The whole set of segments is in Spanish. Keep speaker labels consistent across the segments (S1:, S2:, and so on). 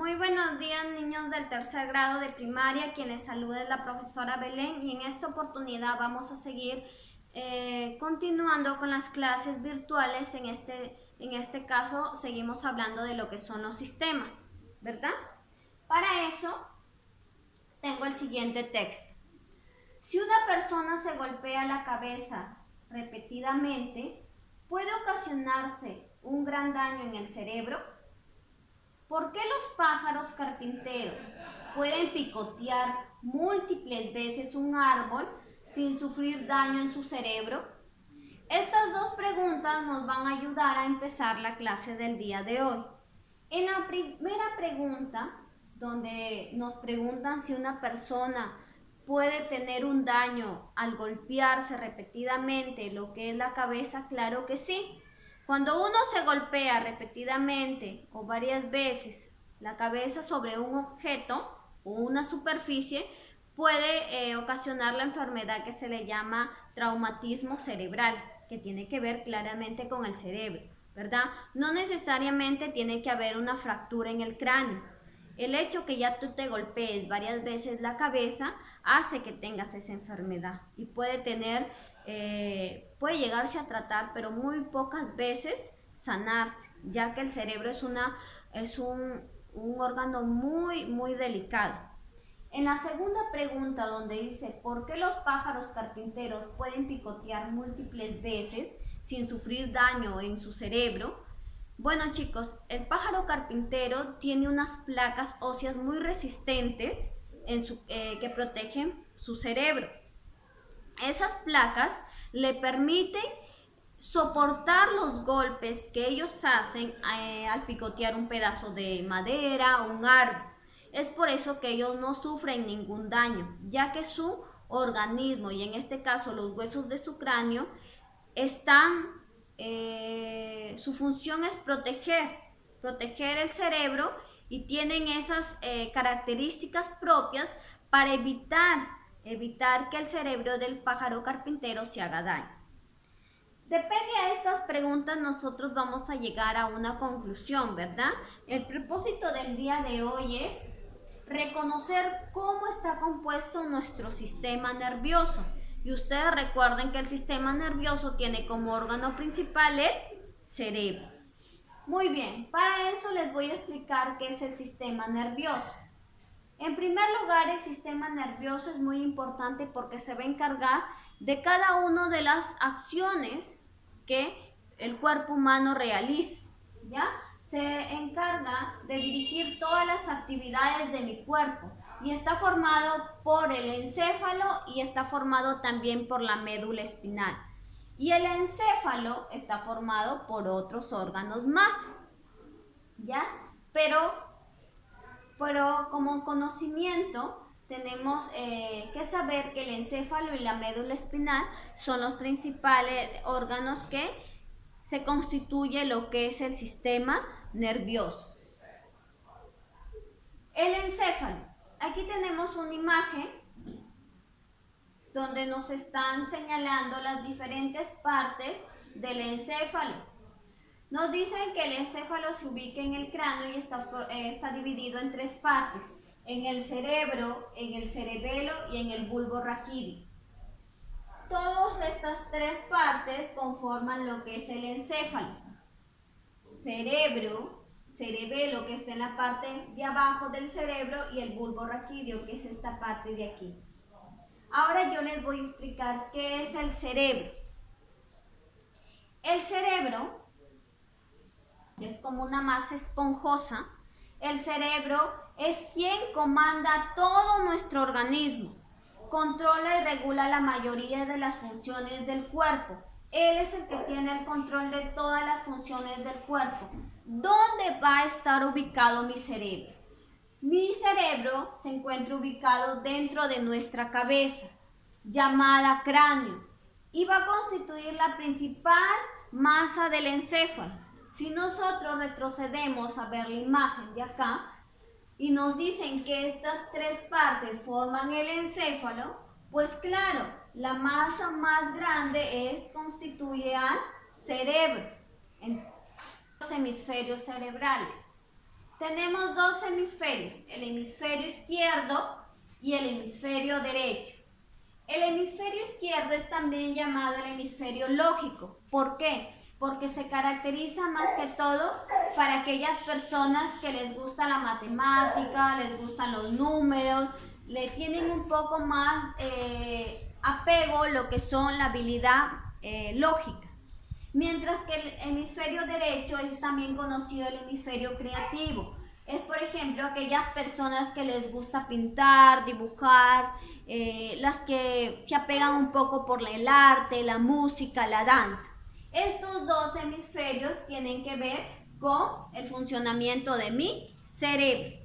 S1: Muy buenos días, niños del tercer grado de primaria. Quien les saluda es la profesora Belén y en esta oportunidad vamos a seguir continuando con las clases virtuales. En este caso seguimos hablando de lo que son los sistemas, ¿verdad? Para eso tengo el siguiente texto. Si una persona se golpea la cabeza repetidamente, puede ocasionarse un gran daño en el cerebro. ¿Por qué los pájaros carpinteros pueden picotear múltiples veces un árbol sin sufrir daño en su cerebro? Estas dos preguntas nos van a ayudar a empezar la clase del día de hoy. En la primera pregunta, donde nos preguntan si una persona puede tener un daño al golpearse repetidamente lo que es la cabeza, claro que sí. Cuando uno se golpea repetidamente o varias veces la cabeza sobre un objeto o una superficie, puede ocasionar la enfermedad que se le llama traumatismo cerebral, que tiene que ver claramente con el cerebro, ¿verdad? No necesariamente tiene que haber una fractura en el cráneo. El hecho que ya tú te golpees varias veces la cabeza hace que tengas esa enfermedad y puede llegarse a tratar, pero muy pocas veces sanarse, ya que el cerebro es un órgano muy delicado. En la segunda pregunta, donde dice ¿por qué los pájaros carpinteros pueden picotear múltiples veces sin sufrir daño en su cerebro? Bueno, chicos, el pájaro carpintero tiene unas placas óseas muy resistentes que protegen su cerebro. Esas placas le permiten soportar los golpes que ellos hacen al picotear un pedazo de madera o un árbol. Es por eso que ellos no sufren ningún daño, ya que su organismo, y en este caso los huesos de su cráneo, su función es proteger el cerebro, y tienen esas características propias para evitar que el cerebro del pájaro carpintero se haga daño. Depende de estas preguntas nosotros vamos a llegar a una conclusión, ¿verdad? El propósito del día de hoy es reconocer cómo está compuesto nuestro sistema nervioso. Y ustedes recuerden que el sistema nervioso tiene como órgano principal el cerebro. Muy bien, para eso les voy a explicar qué es el sistema nervioso. En primer lugar, el sistema nervioso es muy importante porque se va a encargar de cada una de las acciones que el cuerpo humano realiza, ¿ya? Se encarga de dirigir todas las actividades de mi cuerpo y está formado por el encéfalo y está formado también por la médula espinal. Y el encéfalo está formado por otros órganos más, ¿ya? Pero como conocimiento tenemos que saber que el encéfalo y la médula espinal son los principales órganos que se constituye lo que es el sistema nervioso. El encéfalo. Aquí tenemos una imagen donde nos están señalando las diferentes partes del encéfalo. Nos dicen que el encéfalo se ubica en el cráneo y está dividido en tres partes: en el cerebro, en el cerebelo y en el bulbo raquídeo. Todas estas tres partes conforman lo que es el encéfalo. Cerebro, cerebelo, que está en la parte de abajo del cerebro, y el bulbo raquídeo, que es esta parte de aquí. Ahora yo les voy a explicar qué es el cerebro. El cerebro es como una masa esponjosa. El cerebro es quien comanda todo nuestro organismo, controla y regula la mayoría de las funciones del cuerpo. Él es el que tiene el control de todas las funciones del cuerpo. ¿Dónde va a estar ubicado mi cerebro? Mi cerebro se encuentra ubicado dentro de nuestra cabeza, llamada cráneo, y va a constituir la principal masa del encéfalo. Si nosotros retrocedemos a ver la imagen de acá y nos dicen que estas tres partes forman el encéfalo, pues claro, la masa más grande constituye al cerebro, en los hemisferios cerebrales. tenemos dos hemisferios, el hemisferio izquierdo y el hemisferio derecho. El hemisferio izquierdo es también llamado el hemisferio lógico. ¿Por qué? Porque se caracteriza más que todo para aquellas personas que les gusta la matemática, les gustan los números, le tienen un poco más apego lo que son la habilidad lógica. Mientras que el hemisferio derecho es también conocido el hemisferio creativo. Es, por ejemplo, aquellas personas que les gusta pintar, dibujar, las que se apegan un poco por el arte, la música, la danza. Estos dos hemisferios tienen que ver con el funcionamiento de mi cerebro.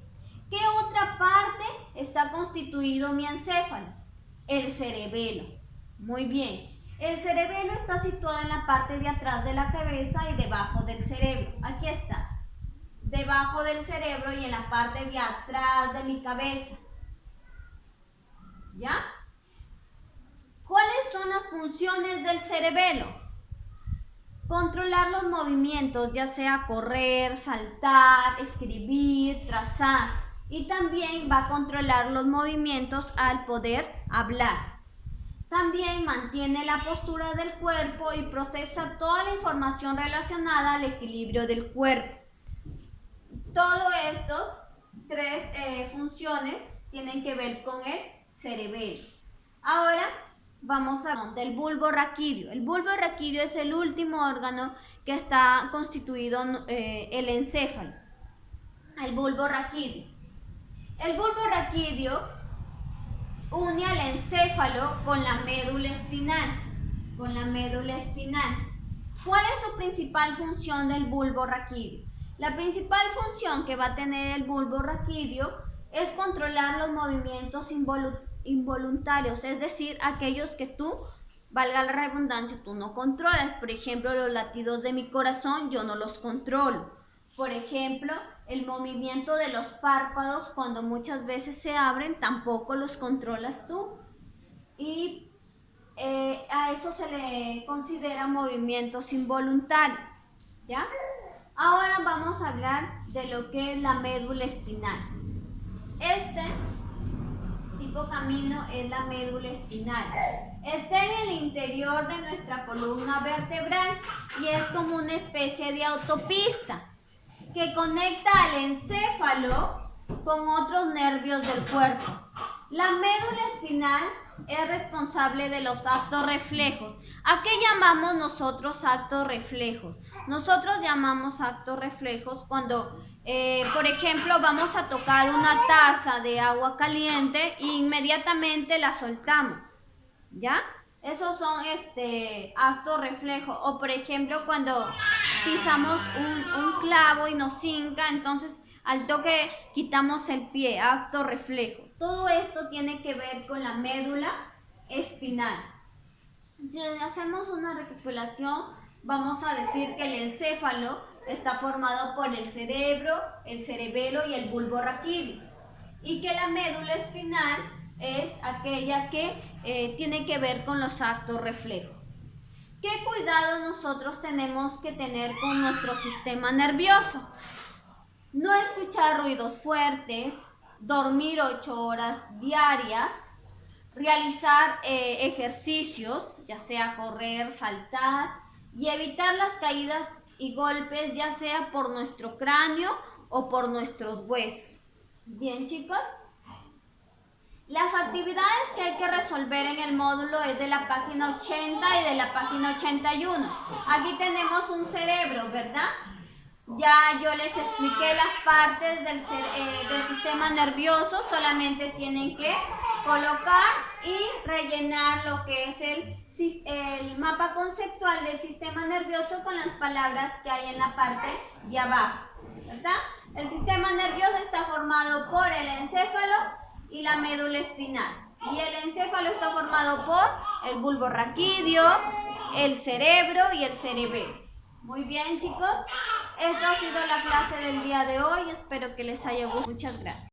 S1: ¿Qué otra parte está constituido mi encéfalo? El cerebelo. Muy bien. El cerebelo está situado en la parte de atrás de la cabeza y debajo del cerebro. Aquí está. Debajo del cerebro y en la parte de atrás de mi cabeza. ¿Ya? ¿Cuáles son las funciones del cerebelo? Controlar los movimientos, ya sea correr, saltar, escribir, trazar. Y también va a controlar los movimientos al poder hablar. También mantiene la postura del cuerpo y procesa toda la información relacionada al equilibrio del cuerpo. Todos estos tres funciones tienen que ver con el cerebelo. Ahora vamos a hablar del bulbo raquídeo. El bulbo raquídeo es el último órgano que está constituido el encéfalo. El bulbo raquídeo. El bulbo raquídeo une al encéfalo con la médula espinal. ¿Cuál es su principal función del bulbo raquídeo? La principal función que va a tener el bulbo raquídeo es controlar los movimientos involuntarios, es decir, aquellos que tú, valga la redundancia, tú no controlas. Por ejemplo, los latidos de mi corazón yo no los controlo. Por ejemplo, el movimiento de los párpados cuando muchas veces se abren tampoco los controlas tú. Y a eso se le considera movimientos involuntarios. ¿Ya? Ahora vamos a hablar de lo que es la médula espinal. Este tipo camino es la médula espinal. Está en el interior de nuestra columna vertebral y es como una especie de autopista que conecta al encéfalo con otros nervios del cuerpo. La médula espinal es responsable de los actos reflejos. ¿A qué llamamos nosotros actos reflejos? Nosotros llamamos actos reflejos cuando, por ejemplo, vamos a tocar una taza de agua caliente e inmediatamente la soltamos. ¿Ya? Esos son actos reflejos. O por ejemplo, cuando pisamos un clavo y nos hinca, entonces al toque quitamos el pie, acto reflejo. Todo esto tiene que ver con la médula espinal. Si hacemos una recapitulación, vamos a decir que el encéfalo está formado por el cerebro, el cerebelo y el bulbo raquídeo. Y que la médula espinal es aquella que tiene que ver con los actos reflejos. ¿Qué cuidado nosotros tenemos que tener con nuestro sistema nervioso? No escuchar ruidos fuertes, dormir 8 horas diarias, realizar ejercicios, ya sea correr, saltar, y evitar las caídas y golpes, ya sea por nuestro cráneo o por nuestros huesos. Bien, chicos. Las actividades que hay que resolver en el módulo es de la página 80 y de la página 81. Aquí tenemos un cerebro, ¿verdad? Ya yo les expliqué las partes del sistema nervioso, solamente tienen que colocar y rellenar lo que es el mapa conceptual del sistema nervioso con las palabras que hay en la parte de abajo, ¿verdad? El sistema nervioso está formado por el encéfalo y la médula espinal. Y el encéfalo está formado por el bulbo raquídeo, el cerebro y el cerebelo. Muy bien, chicos. Esta ha sido la clase del día de hoy. Espero que les haya gustado. Muchas gracias.